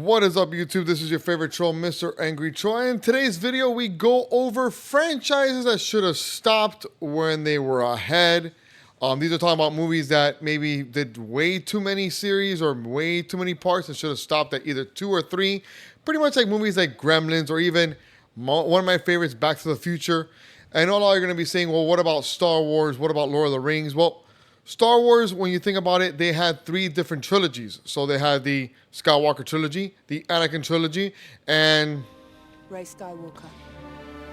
What is up, YouTube? This is your favorite troll, Mr. Angry Troll. In today's video, we go over franchises that should have stopped when they were ahead. These are talking about movies that maybe did way too many series or way too many parts and should have stopped at either 2 or 3. Pretty much like movies like Gremlins or even one of my favorites, Back to the Future. And all you're going to be saying, well, what about Star Wars? What about Lord of the Rings? Well, Star Wars, when you think about it, they had 3 different trilogies. So they had the Skywalker trilogy, the Anakin trilogy, and Rey Skywalker.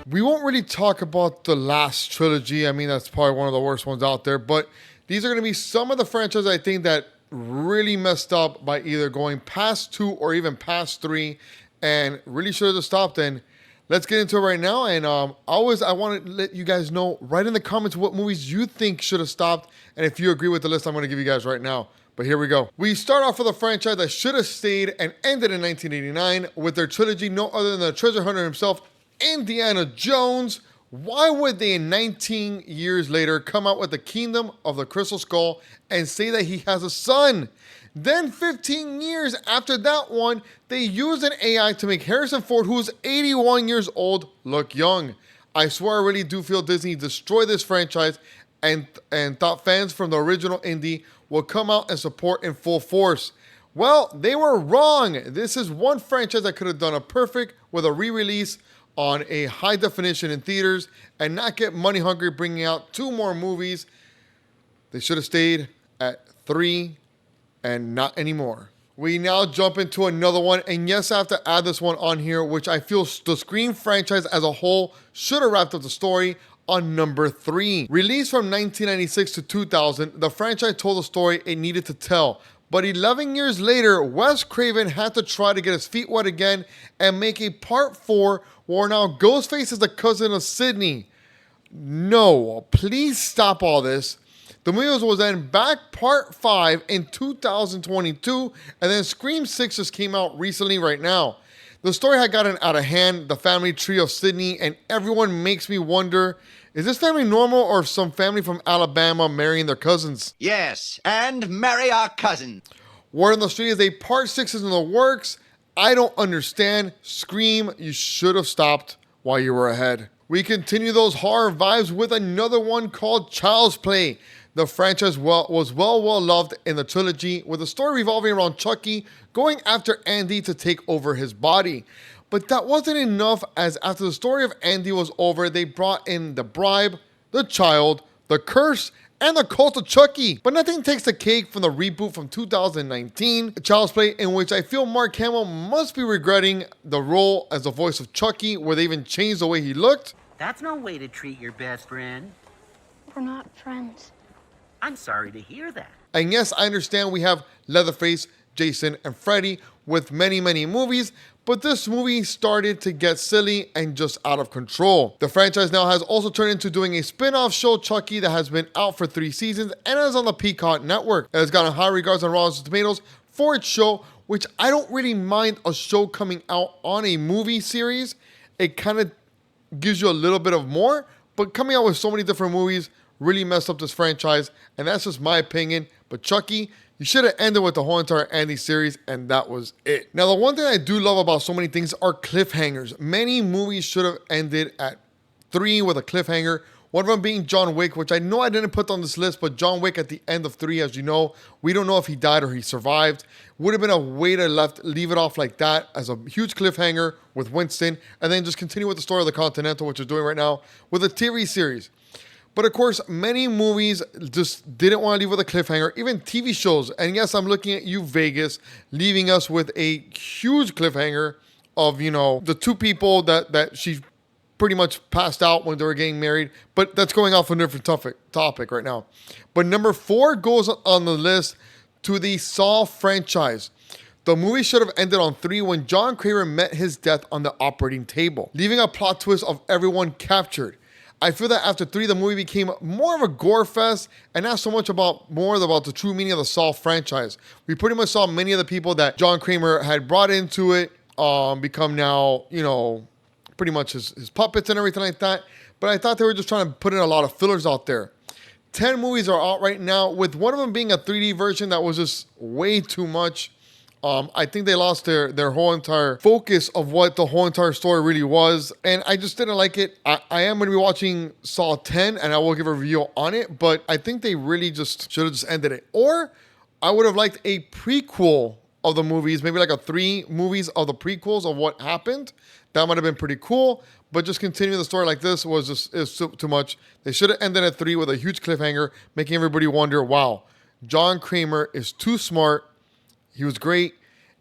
We won't really talk about the last trilogy. I mean, that's probably one of the worst ones out there. But these are going to be some of the franchises I think that really messed up by either going past 2 or even past 3 and really should have stopped. And let's get into it right now. And I want to let you guys know right in the comments what movies you think should have stopped. And if you agree with the list, I'm going to give you guys right now. But here we go. We start off with a franchise that should have stayed and ended in 1989 with their trilogy, no other than the treasure hunter himself, Indiana Jones. Why would they 19 years later come out with the Kingdom of the Crystal Skull and say that he has a son? Then 15 years after that one, they used an AI to make Harrison Ford, who's 81 years old, look young. I swear I really do feel Disney destroyed this franchise and thought fans from the original Indy will come out and support in full force. Well, they were wrong. This is one franchise that could have done a perfect with a re-release on a high definition in theaters and not get money hungry bringing out 2 more movies. They should have stayed at 3 and not anymore. We now jump into another one, and yes, I have to add this one on here, which I feel the Scream franchise as a whole should have wrapped up the story on number 3. Released from 1996 to 2000, the franchise told the story it needed to tell. But 11 years later, Wes Craven had to try to get his feet wet again and make a part 4 where now Ghostface is the cousin of Sidney. No, please stop all this. The movie was then back part 5 in 2022, and then Scream 6 just came out recently right now. The story had gotten out of hand, the family tree of Sidney, and everyone makes me wonder, is this family normal or some family from Alabama marrying their cousins? Yes, and marry our cousin. Word on the street is a part 6 is in the works. I don't understand. Scream, you should have stopped while you were ahead. We continue those horror vibes with another one called Child's Play. The franchise was well loved in the trilogy, with the story revolving around Chucky going after Andy to take over his body. But that wasn't enough, as after the story of Andy was over, they brought in the bribe, the child, the curse, and the cult of Chucky. But nothing takes the cake from the reboot from 2019, Child's Play, in which I feel Mark Hamill must be regretting the role as the voice of Chucky, where they even changed the way he looked. That's no way to treat your best friend. We're not friends. I'm sorry to hear that. And yes, I understand we have Leatherface, Jason, and Freddy with many movies, but this movie started to get silly and just out of control. The franchise now has also turned into doing a spin-off show, Chucky, that has been out for 3 seasons and is on the Peacock network. It has gotten high regards on Rotten Tomatoes for its show, which I don't really mind a show coming out on a movie series. It kind of gives you a little bit of more, but coming out with so many different movies really messed up this franchise, and that's just my opinion. But Chucky, you should have ended with the whole entire Andy series, and that was it. Now, the one thing I do love about so many things are cliffhangers. Many movies should have ended at 3 with a cliffhanger. One of them being John Wick, which I know I didn't put on this list, but John Wick at the end of 3, as you know, we don't know if he died or he survived. Would have been a way to leave it off like that as a huge cliffhanger with Winston, and then just continue with the story of the Continental, which is doing right now with a TV series. But of course, many movies just didn't want to leave with a cliffhanger, even TV shows. And yes, I'm looking at you, Vegas, leaving us with a huge cliffhanger of, you know, the 2 people that she pretty much passed out when they were getting married. But that's going off a different topic right now. But number 4 goes on the list to the Saw franchise. The movie should have ended on 3 when John Kramer met his death on the operating table, leaving a plot twist of everyone captured. I feel that after 3, the movie became more of a gore fest and not so much about the true meaning of the Saw franchise. We pretty much saw many of the people that John Kramer had brought into it become now, you know, pretty much his puppets and everything like that. But I thought they were just trying to put in a lot of fillers out there. 10 movies are out right now, with one of them being a 3D version that was just way too much. I think they lost their whole entire focus of what the whole entire story really was, and I just didn't like it. I am going to be watching Saw 10, and I will give a review on it, but I think they really just should have just ended it. Or I would have liked a prequel of the movies, maybe like a 3 movies of the prequels of what happened. That might have been pretty cool, but just continuing the story like this was just is too much. They should have ended at 3 with a huge cliffhanger, making everybody wonder, wow, John Kramer is too smart. He was great,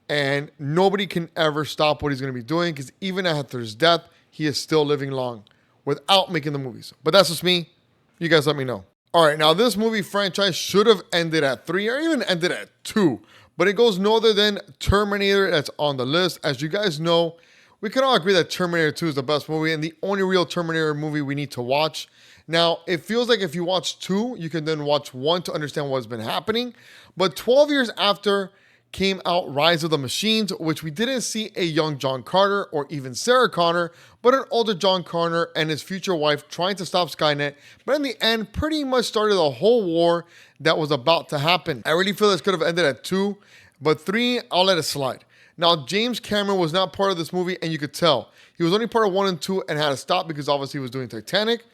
and nobody can ever stop what he's going to be doing, because even after his death, he is still living long without making the movies. But that's just me. You guys let me know. All right, now this movie franchise should have ended at 3 or even ended at 2, but it goes no other than Terminator that's on the list. As you guys know, we can all agree that Terminator 2 is the best movie and the only real Terminator movie we need to watch. Now, it feels like if you watch 2, you can then watch 1 to understand what's been happening. But 12 years after came out Rise of the Machines, which we didn't see a young John Carter or even Sarah Connor, but an older John Connor and his future wife trying to stop Skynet, but in the end pretty much started a whole war that was about to happen. I really feel this could have ended at 2, but 3, I'll let it slide. Now, James Cameron was not part of this movie, and you could tell. He was only part of 1 and 2 and had to stop because obviously he was doing Titanic.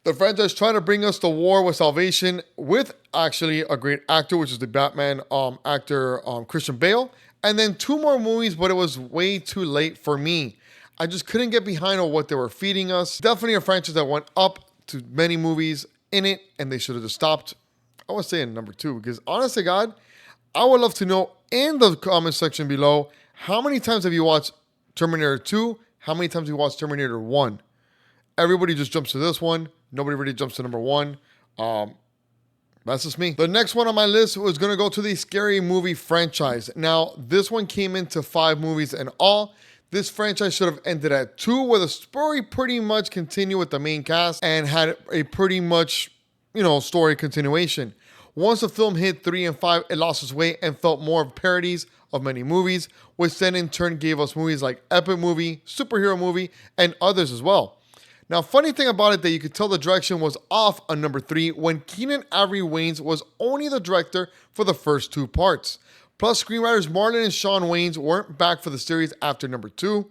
The franchise trying to bring us the War with Salvation with actually a great actor, which is the Batman actor Christian Bale. And then 2 more movies, but it was way too late for me. I just couldn't get behind on what they were feeding us. Definitely a franchise that went up to many movies in it, and they should have just stopped. I would say in number 2, because honest to God, I would love to know in the comment section below, how many times have you watched Terminator 2? How many times have you watched Terminator 1? Everybody just jumps to this one. Nobody really jumps to number 1. That's just me. The next one on my list was going to go to the Scary Movie franchise. Now, this one came into 5 movies in all. This franchise should have ended at 2, where the story pretty much continued with the main cast and had a pretty much, story continuation. Once the film hit 3 and 5, it lost its way and felt more of parodies of many movies, which then in turn gave us movies like Epic Movie, Superhero Movie, and others as well. Now, funny thing about it that you could tell the direction was off on number 3 when Keenan Avery Wayans was only the director for the first 2 parts. Plus, screenwriters Marlon and Sean Wayans weren't back for the series after number 2.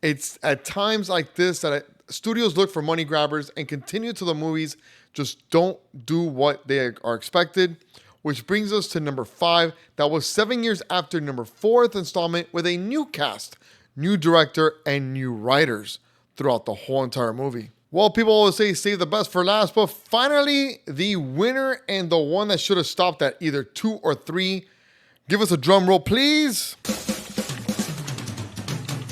It's at times like this that studios look for money grabbers and continue to the movies just don't do what they are expected, which brings us to number 5. That was 7 years after number 4th installment with a new cast, new director, and new writers throughout the whole entire movie. Well, people always say save the best for last, but finally, the winner and the one that should have stopped at either 2 or 3, give us a drum roll, please,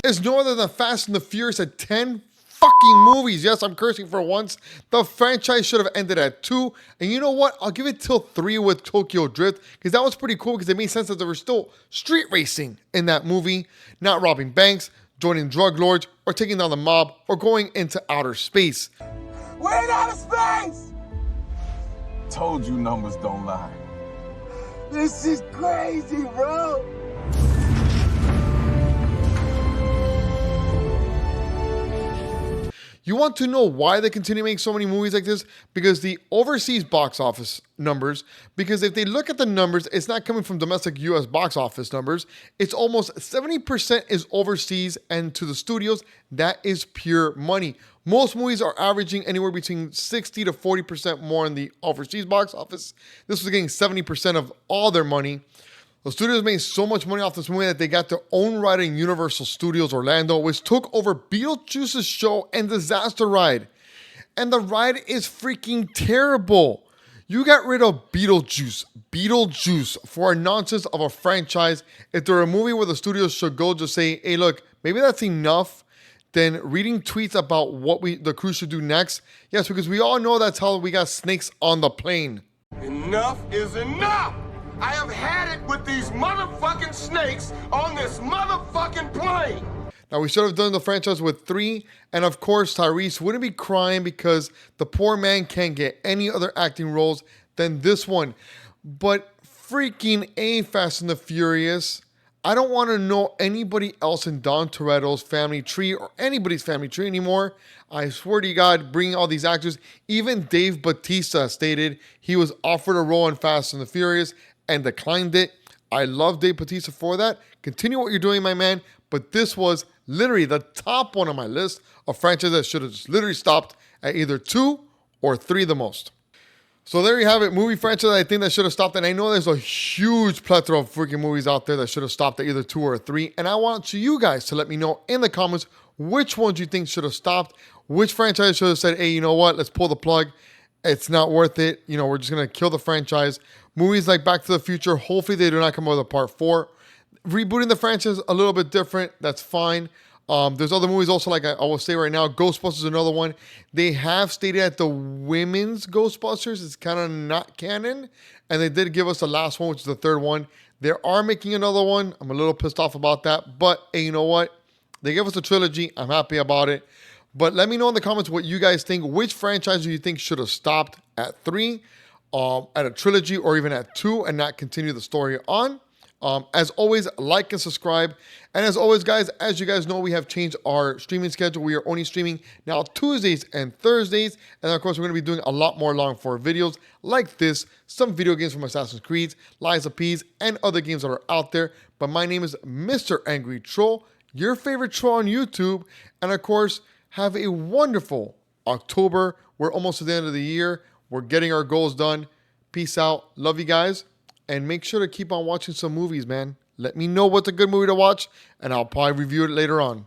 is no other than Fast and the Furious at 10 fucking movies. Yes, I'm cursing for once. The franchise should have ended at 2. And you know what? I'll give it till 3 with Tokyo Drift, because that was pretty cool, because it made sense that there was still street racing in that movie, not robbing banks, joining drug lords, or taking down the mob, or going into outer space. We're in outer space! Told you numbers don't lie. This is crazy, bro! You want to know why they continue to make so many movies like this? Because the overseas box office numbers, because if they look at the numbers, it's not coming from domestic US box office numbers. It's almost 70% is overseas, and to the studios, that is pure money. Most movies are averaging anywhere between 60 to 40% more in the overseas box office. This was getting 70% of all their money. The studios made so much money off this movie that they got their own ride in Universal Studios Orlando, which took over Beetlejuice's show and Disaster Ride. And the ride is freaking terrible. You got rid of Beetlejuice for a nonsense of a franchise. If there were a movie where the studios should go just say, hey, look, maybe that's enough, then reading tweets about what the crew should do next. Yes, because we all know that's how we got snakes on the plane. Enough is enough! I have had it with these motherfucking snakes on this motherfucking plane! Now, we should have done the franchise with 3, and of course, Tyrese wouldn't be crying because the poor man can't get any other acting roles than this one. But freaking A, Fast and the Furious, I don't want to know anybody else in Don Toretto's family tree or anybody's family tree anymore. I swear to God, bringing all these actors, even Dave Bautista stated he was offered a role in Fast and the Furious and declined it. I love Dave Bautista for that. Continue what you're doing, my man. But this was literally the top one on my list of franchises that should have just literally stopped at either 2 or 3 the most. So there you have it, movie franchise I think that should have stopped. And I know there's a huge plethora of freaking movies out there that should have stopped at either 2 or 3. And I want you guys to let me know in the comments which ones you think should have stopped, which franchise should have said, hey, you know what, let's pull the plug. It's not worth it. You know, we're just going to kill the franchise. Movies like Back to the Future, hopefully they do not come out with a part 4. Rebooting the franchise a little bit different, that's fine. There's other movies also, like I will say right now, Ghostbusters is another one. They have stated that the women's Ghostbusters is kind of not canon, and they did give us the last one, which is the 3rd one. They are making another one. I'm a little pissed off about that, but hey, you know what? They gave us a trilogy. I'm happy about it. But let me know in the comments what you guys think. Which franchise do you think should have stopped at 3, at a trilogy, or even at 2 and not continue the story on? As always, like and subscribe. And as always, guys, as you guys know, we have changed our streaming schedule. We are only streaming now Tuesdays and Thursdays. And of course, we're going to be doing a lot more long form videos like this, some video games from Assassin's Creed, Lies of P's, and other games that are out there. But my name is Mr. Angry Troll, your favorite troll on YouTube. And of course, have a wonderful October. We're almost at the end of the year. We're getting our goals done. Peace out. Love you guys. And make sure to keep on watching some movies, man. Let me know what's a good movie to watch, and I'll probably review it later on.